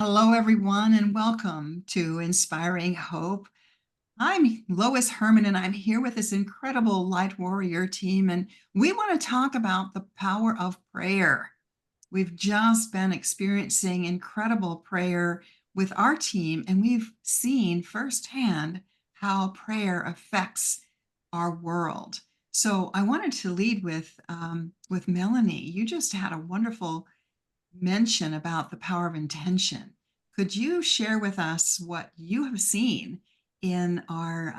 Hello, everyone, and welcome to Inspiring Hope. I'm Lois Herman, and I'm here with this incredible Light Warrior team, and we want to talk about the power of prayer. We've just been experiencing incredible prayer with our team, and we've seen firsthand how prayer affects our world. So I wanted to lead with Melanie. You just had a wonderful mention about the power of intention. Could you share with us what you have seen in our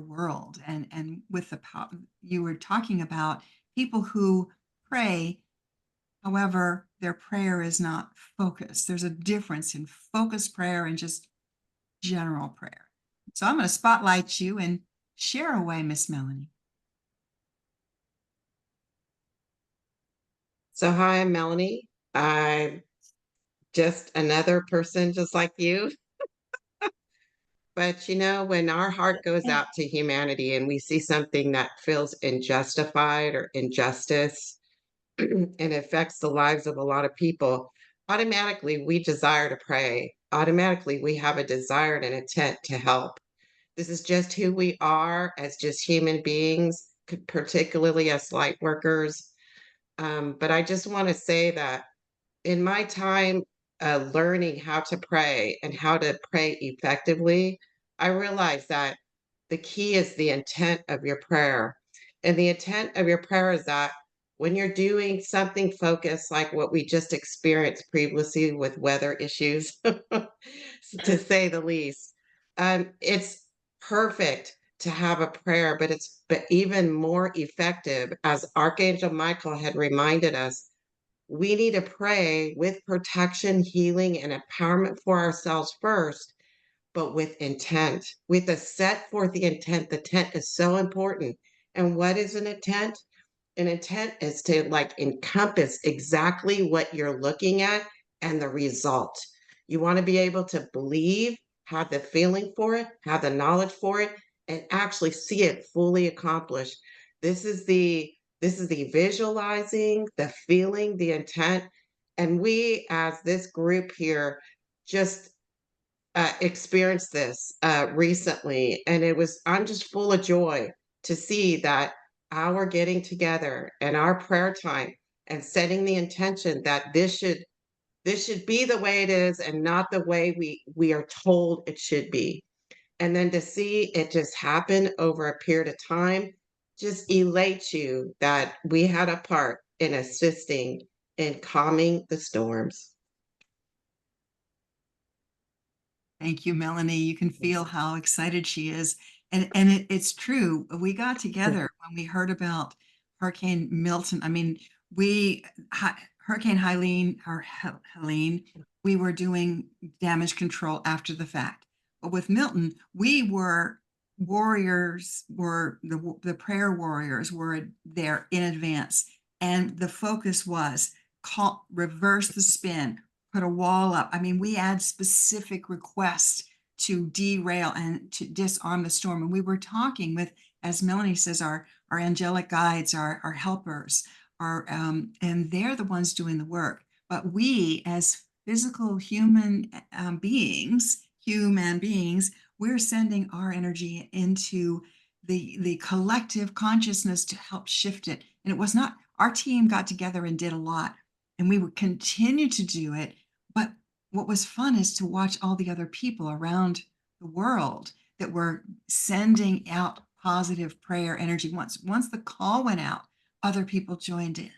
world and with the power you were talking about people who pray, however, their prayer is not focused. There's a difference in focused prayer and just general prayer. So I'm going to spotlight you and share away, Miss Melanie. So, hi, I'm Melanie. I'm just another person just like you. But when our heart goes out to humanity and we see something that feels unjustified or injustice and affects the lives of a lot of people, automatically we desire to pray. Automatically we have a desire and an intent to help. This is just who we are as just human beings, particularly as light workers. But I just want to say that in my time learning how to pray and how to pray effectively, I realized that the key is the intent of your prayer. And the intent of your prayer is that when you're doing something focused, like what we just experienced previously with weather issues, to say the least, it's perfect to have a prayer, but it's even more effective, as Archangel Michael had reminded us. We need to pray with protection, healing, and empowerment for ourselves first, but with intent. We have to set forth the intent. The intent is so important. And what is an intent? An intent is to encompass exactly what you're looking at and the result. You want to be able to believe, have the feeling for it, have the knowledge for it, and actually see it fully accomplished. This is the visualizing, the feeling, the intent. And we as this group here just experienced this recently, and I'm just full of joy to see that our getting together and our prayer time and setting the intention that this should be the way it is and not the way we are told it should be. And then to see it just happen over a period of time just elates you that we had a part in assisting in calming the storms. Thank you, Melanie. You can feel how excited she is. And it's true. We got together when we heard about Hurricane Milton. I mean, Hurricane Helene, we were doing damage control after the fact. But with Milton, we were the prayer warriors were there in advance. And the focus was reverse the spin, put a wall up. I mean, we had specific requests to derail and to disarm the storm. And we were talking with, as Melanie says, our angelic guides, our helpers, and they're the ones doing the work. But we, as physical human beings, we're sending our energy into the collective consciousness to help shift it. And it was not, our team got together and did a lot, and we would continue to do it. But what was fun is to watch all the other people around the world that were sending out positive prayer energy. Once the call went out, other people joined in.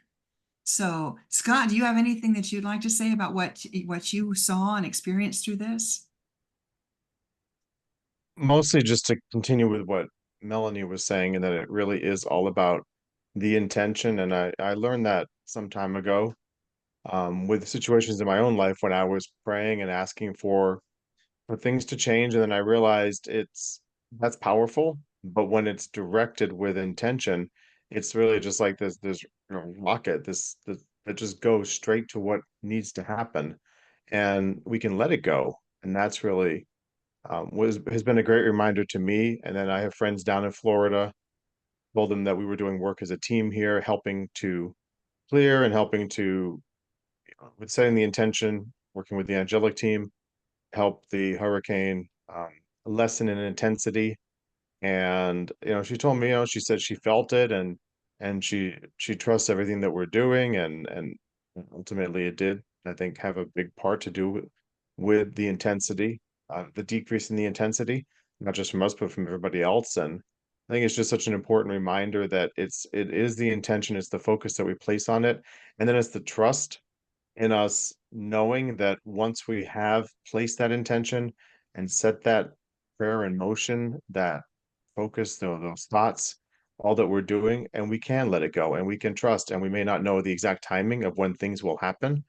So, Scott, do you have anything that you'd like to say about what you saw and experienced through this? Mostly just to continue with what Melanie was saying, and that it really is all about the intention. And I learned that some time ago, with situations in my own life when I was praying and asking for things to change. And then I realized that's powerful, but when it's directed with intention, it's really just like this rocket, this that just goes straight to what needs to happen. And we can let it go. And that's really was has been a great reminder to me. And then I have friends down in Florida, told them that we were doing work as a team here, helping to clear and helping to with setting the intention working with the angelic team, help the hurricane lessen in intensity. And she told me, she said she felt it, and she trusts everything that we're doing, and ultimately it did, I think, have a big part to do with the intensity, the decrease in the intensity, not just from us but from everybody else. And I think it's just such an important reminder that it is the intention, it's the focus that we place on it, and then it's the trust in us knowing that once we have placed that intention and set that prayer in motion, that focus, those thoughts, all that we're doing, and we can let it go and we can trust. And we may not know the exact timing of when things will happen,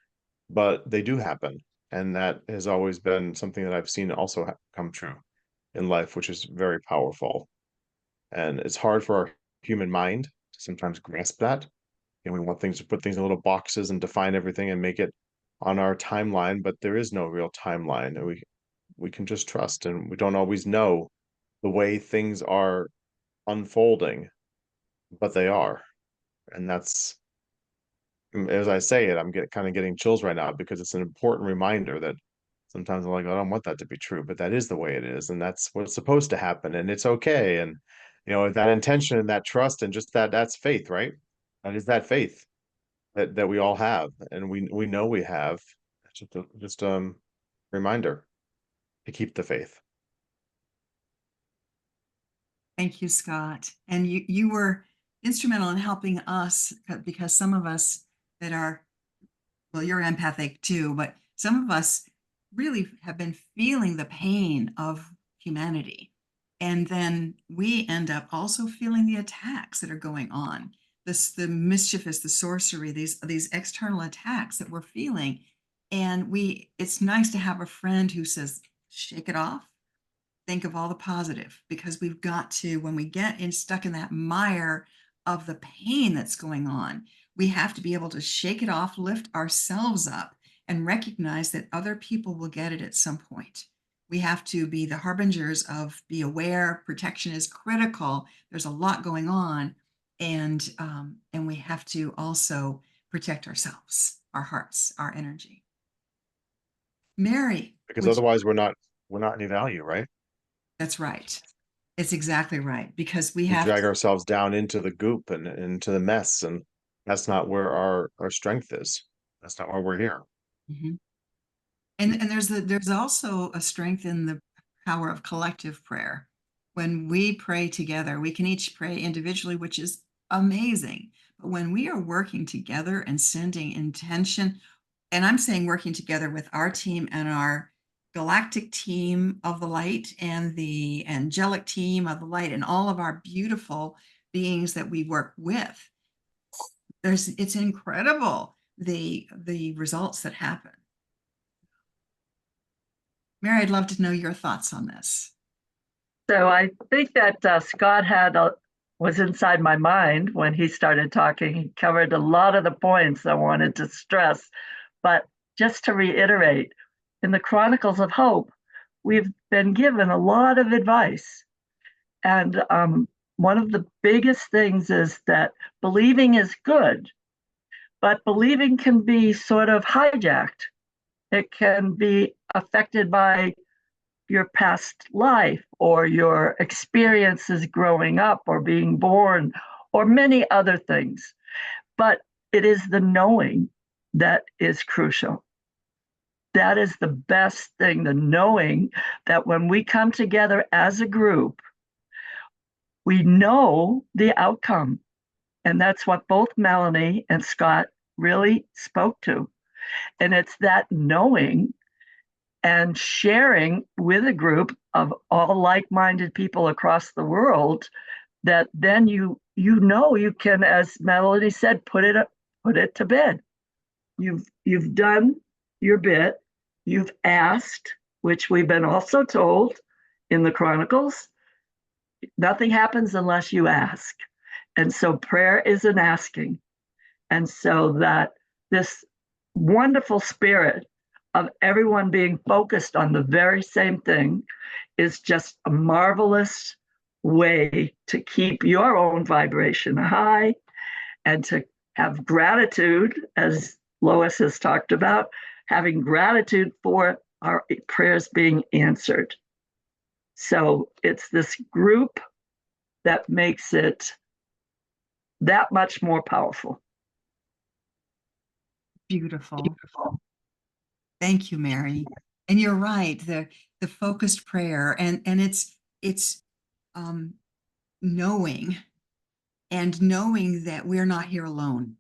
but they do happen. And that has always been something that I've seen also come true in life, which is very powerful. And it's hard for our human mind to sometimes grasp that. We want things to put things in little boxes and define everything and make it on our timeline, but there is no real timeline. And we can just trust, and we don't always know the way things are unfolding, but they are. And that's, as I say it, I'm kind of getting chills right now, because it's an important reminder that sometimes I'm like, I don't want that to be true, but that is the way it is, and that's what's supposed to happen, and it's okay. And that intention and that trust and just that's faith, right? That is that faith that we all have, and we know we have. It's just reminder to keep the faith. Thank you, Scott. And you were instrumental in helping us, because some of us that are, well, you're empathic too, but some of us really have been feeling the pain of humanity. And then we end up also feeling the attacks that are going on, the mischievous, the sorcery, these external attacks that we're feeling. And it's nice to have a friend who says, shake it off. Think of all the positive, because we've got to, when we get stuck in that mire of the pain that's going on, we have to be able to shake it off, lift ourselves up, and recognize that other people will get it at some point. We have to be the harbingers of, be aware, protection is critical. There's a lot going on. And we have to also protect ourselves, our hearts, our energy. Mary. Because otherwise we're not any value, right? That's right. It's exactly right, because we We have drag to, ourselves down into the goop and into the mess, and that's not where our strength is. That's not why we're here. Mhm. And there's also a strength in the power of collective prayer. When we pray together, we can each pray individually, which is amazing. But when we are working together and sending intention, and I'm saying working together with our team and our galactic team of the light and the angelic team of the light and all of our beautiful beings that we work with, it's incredible the results that happen. Mary, I'd love to know your thoughts on this. So I think that Scott was inside my mind when he started talking. He covered a lot of the points I wanted to stress. But just to reiterate, in the Chronicles of Hope, we've been given a lot of advice. And one of the biggest things is that believing is good, but believing can be sort of hijacked. It can be affected by your past life or your experiences growing up or being born or many other things. But it is the knowing that is crucial. That is the best thing, the knowing that when we come together as a group, we know the outcome. And that's what both Melanie and Scott really spoke to. And it's that knowing and sharing with a group of all like-minded people across the world, that then you can, as Melanie said, put it to bed. You've done your bit. You've asked, which we've been also told in the Chronicles. Nothing happens unless you ask. And so prayer is an asking. And so that this wonderful spirit of everyone being focused on the very same thing is just a marvelous way to keep your own vibration high and to have gratitude, as Lois has talked about, having gratitude for our prayers being answered. So it's this group that makes it that much more powerful. Beautiful. Thank you, Mary. And you're right, the focused prayer, and it's um, knowing that we're not here alone,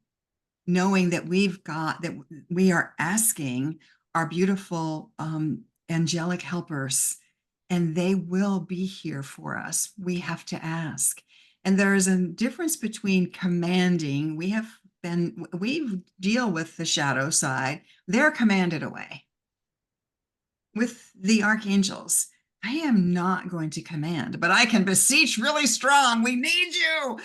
knowing that we are asking our beautiful angelic helpers, and they will be here for us. We have to ask. And there is a difference between commanding. We deal with the shadow side. They're commanded away. With the archangels, I am not going to command, but I can beseech really strong. We need you,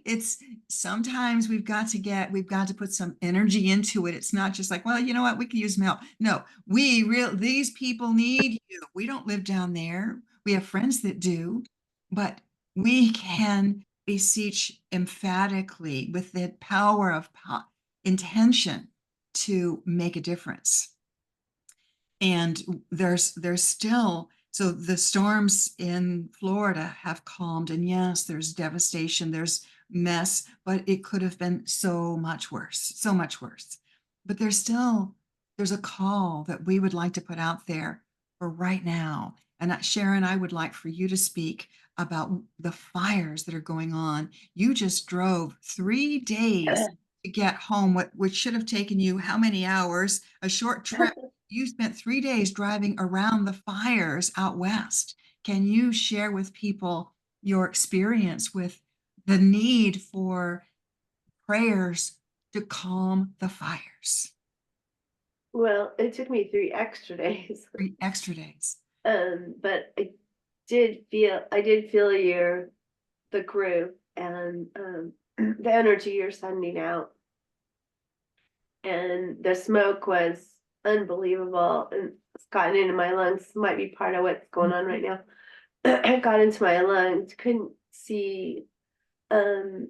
it's sometimes we've got to put some energy into it. It's not just like, well, you know what, we can use help. No, these people need you. We don't live down there. We have friends that do, but we can beseech emphatically with the power of intention to make a difference. And there's still, so the storms in Florida have calmed, and yes, there's devastation, there's mess, but it could have been so much worse, so much worse. But there's a call that we would like to put out there for right now. And Sharon, I would like for you to speak about the fires that are going on. You just drove 3 days to get home, which should have taken you how many hours? A short trip. You spent 3 days driving around the fires out west. Can you share with people your experience with the need for prayers to calm the fires? Well, it took me 3 extra days. 3 extra days. But I did feel the group and the energy you're sending out. And the smoke was unbelievable, and it's gotten into my lungs. Might be part of what's going on right now. It got into my lungs. Couldn't see the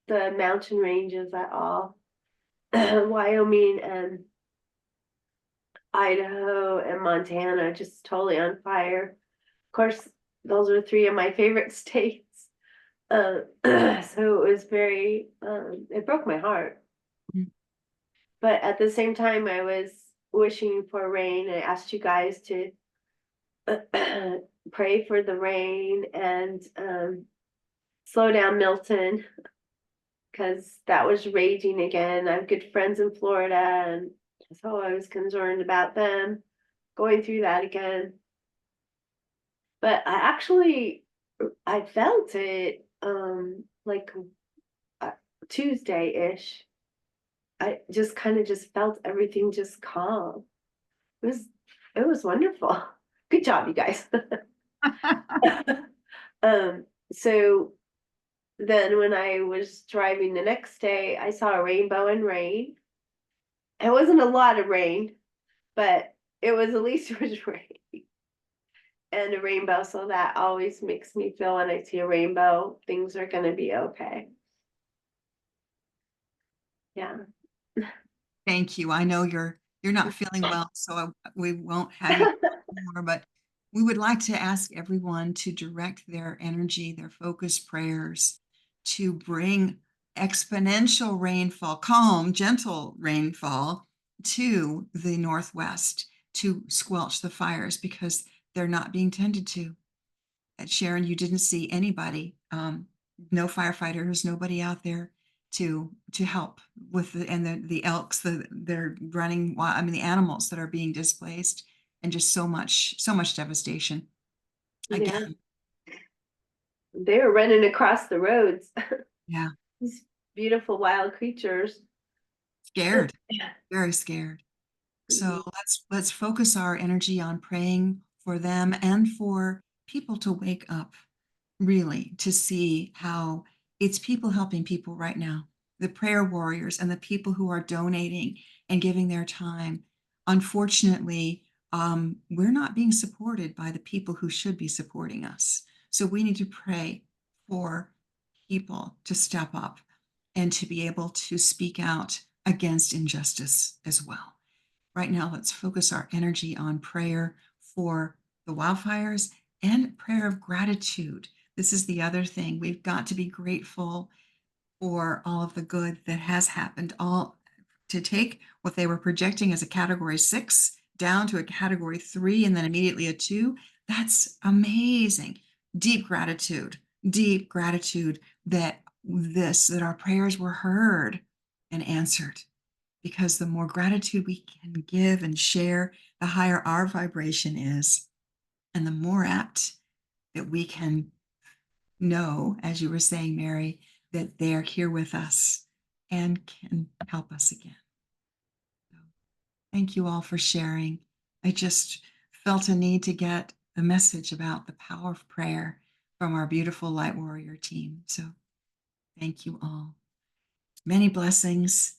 mountain ranges at all. Wyoming and Idaho and Montana just totally on fire. Of course, those are 3 of my favorite states. So it was very it broke my heart. But at the same time, I was wishing for rain. I asked you guys to pray for the rain and slow down Milton, because that was raging again. I have good friends in Florida, and so I was concerned about them going through that again. But I felt it like Tuesday-ish. I just felt everything just calm. It was wonderful. Good job, you guys. So then when I was driving the next day, I saw a rainbow and rain. It wasn't a lot of rain, but it was at least it was rain and a rainbow. So that always makes me feel when I see a rainbow, things are going to be okay. Yeah. Thank you. I know you're not feeling well, so we won't have you anymore, but we would like to ask everyone to direct their energy, their focused prayers to bring exponential rainfall, calm, gentle rainfall to the Northwest to squelch the fires, because they're not being tended to. Sharon, you didn't see anybody, no firefighters, nobody out there to help with the elks, they're running wild. I mean, the animals that are being displaced, and just so much devastation. Again, yeah. They were running across the roads. Yeah. These beautiful wild creatures. Scared, very scared. So let's focus our energy on praying for them and for people to wake up, really, to see how it's people helping people right now. The prayer warriors and the people who are donating and giving their time. Unfortunately, we're not being supported by the people who should be supporting us. So we need to pray for people to step up and to be able to speak out against injustice as well. Right now, let's focus our energy on prayer for the wildfires and prayer of gratitude. This is the other thing. We've got to be grateful for all of the good that has happened, all to take what they were projecting as a category 6 down to a category 3 and then immediately a 2. That's amazing. Deep gratitude that that our prayers were heard and answered. Because the more gratitude we can give and share, the higher our vibration is, and the more apt that we can know, as you were saying, Mary, that they are here with us and can help us again. So thank you all for sharing. I just felt a need to get a message about the power of prayer from our beautiful Light Warrior team. So thank you all. Many blessings.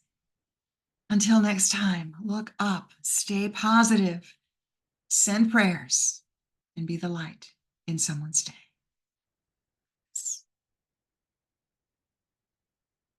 Until next time, look up, stay positive, send prayers, and be the light in someone's day.